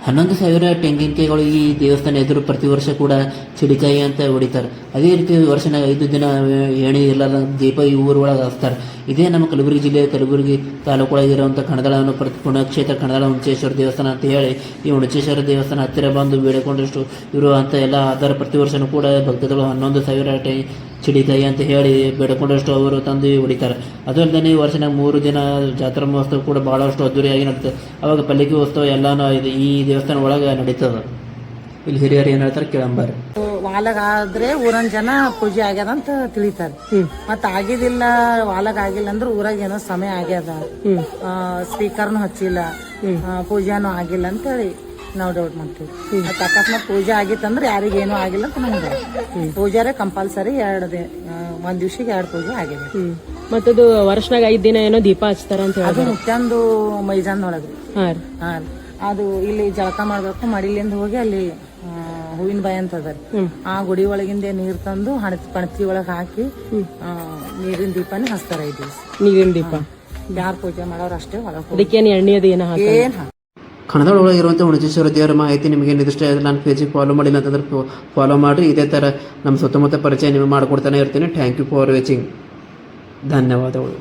11,000 ತೆಂಗಿನಕಾಯಿಗಳು ಈ ದೇವಸ್ಥಾನ ಎದುರು ಪ್ರತಿ ವರ್ಷ ಕೂಡ ಚಿಡಿಕಾಯಿ ಅಂತ ಹೊಡಿತಾರೆ. ಅದೇ ರೀತಿ ವರ್ಷನಾಗ 5 ದಿನ ಎಣಿ ಇಲ್ಲದ ದೀಪ ಈ ಊರೊಳಗೆ ಹಚ್ತಾರೆ. ಇದೇ ನಮ್ಮ ಕಲಬುರಗಿ ಜಿಲ್ಲೆ ಕಲಬುರಗಿ ತಾಲೂಕೊಳಗಿರುವಂಥ ಕಣದಾಳ ಪುಣ್ಯಕ್ಷೇತ್ರ ಕಣದಾಳ ಹುಣಚೇಶ್ವರ ದೇವಸ್ಥಾನ ಅಂತ ಹೇಳಿ ಈ ಹುಣಚೇಶ್ವರ ದೇವಸ್ಥಾನ ಹತ್ತಿರ ಬಂದು ಬೇಡಿಕೊಂಡಷ್ಟು ಇವರು ಅಂತ ಎಲ್ಲ ಅದರ ಪ್ರತಿ ವರ್ಷವೂ ಕೂಡ ಭಕ್ತಗಳು 11,000 ಚಿಡಿಕಾಯಿ ಅಂತ ಹೇಳಿ ಬೇಡಿಕೊಂಡಷ್ಟು ಅವರು ತಂದು ಹೊಡಿತಾರೆ. ಅದು ಅಲ್ಲದೆ ಈ ವರ್ಷನಾಗ 3 ದಿನ ಜಾತ್ರಾ ಮಹೋತ್ಸವ ಕೂಡ ಭಾಳಷ್ಟು ಅದ್ದೂರಿಯಾಗಿ ನಡೀತದೆ. ಅವಾಗ ಪಲ್ಲಕ್ಕಿ ಉತ್ಸವ ಎಲ್ಲಾನು ಈ ದೇವಸ್ಥಾನ ಒಳಗೆ ನಡೀತದೆ. ಇಲ್ಲಿ ಹಿರಿಯರು ಏನ್ ಹೇಳ್ತಾರೆ ಕೇಳಂಬಾರ. ವಾಲಗ ಆದ್ರೆ ಊರನ್ ಜನ ಪೂಜೆ ಆಗ್ಯದ ಅಂತ ತಿಳಿತಾರೆ. ಮತ್ ಆಗಿದಿಲ್ಲ ವಾಲಗ ಆಗಿಲ್ಲ ಅಂದ್ರೆ ಊರಾಗ ಏನೋ ಸಮಯ ಆಗ್ಯದ, ಸ್ಪೀಕರ್ನು ಹಚ್ಚಿಲ್ಲ, ಪೂಜಾನು ಆಗಿಲ್ಲ ಅಂತ ಹೇಳಿ ನಾವು ಡೌಟ್ ಮಾಡ್ತೀವಿ. ಮತ್ ಅಕಸ್ಮಾತ್ ಪೂಜೆ ಆಗಿತ್ತಂದ್ರೆ ಯಾರಿಗೇನು ಆಗಿಲ್ಲ ಅಂತ ನಮ್ಗೆ ಪೂಜಾರೆ ಕಂಪಲ್ಸರಿ ಒಂದ್ ದಿವ್ಸಕ್ಕೆ 2 ಪೂಜೆ ಆಗಿದೆ. ಮತ್ತದು ವರ್ಷನಾಗ 5 ದಿನ ಏನೋ ದೀಪ ಹಚ್ತಾರ ಅಂತ ಅದು ಮುಖ್ಯಂದು ಮೈದಾನ ಒಳಗ್ರಿ. ಅದು ಇಲ್ಲಿ ಜಳಕ ಮಾಡ್ಬೇಕು, ಮಡಿಲಿಂದ ಹೋಗಿ ಅಲ್ಲಿ ಹೂವಿನ ಬಾಯಿ ಅಂತ ಅದ, ಆ ಗುಡಿ ಒಳಗಿಂದ ನೀರ್ ತಂದು ಪಣತಿ ಒಳಗ್ ಹಾಕಿ ನೀರಿನ ದೀಪನೇ ಹಚ್ತಾರ. 5 ದಿವಸ ನೀರಿನ ದೀಪ ಯಾರು ಪೂಜೆ ಮಾಡೋರು ಅಷ್ಟೇ ಒಳಗೆ. ಅದಕ್ಕೇನು ಎಣ್ಣೆ ಅದು ಏನ್ ಕಣದಾಳ ಒಳಗಿರುವಂಥ ಹುಣಚೇಶ್ವರ ದೇವರ ಮಾಹಿತಿ ನಿಮಗೆ ನಿರ್ದಿಷ್ಟ ನಾನು ಪೇಜಿಗೆ ಫಾಲೋ ಮಾಡಿಲ್ಲ ಅಂತಂದ್ರೆ ಫಾಲೋ ಮಾಡಿರಿ. ಇದೇ ಥರ ನಮ್ಮ ಸುತ್ತಮುತ್ತ ಪರಿಚಯ ನಿಮಗೆ ಮಾಡಿಕೊಡ್ತಾನೆ ಇರ್ತೀನಿ. Thank you for watching. ಧನ್ಯವಾದಗಳು.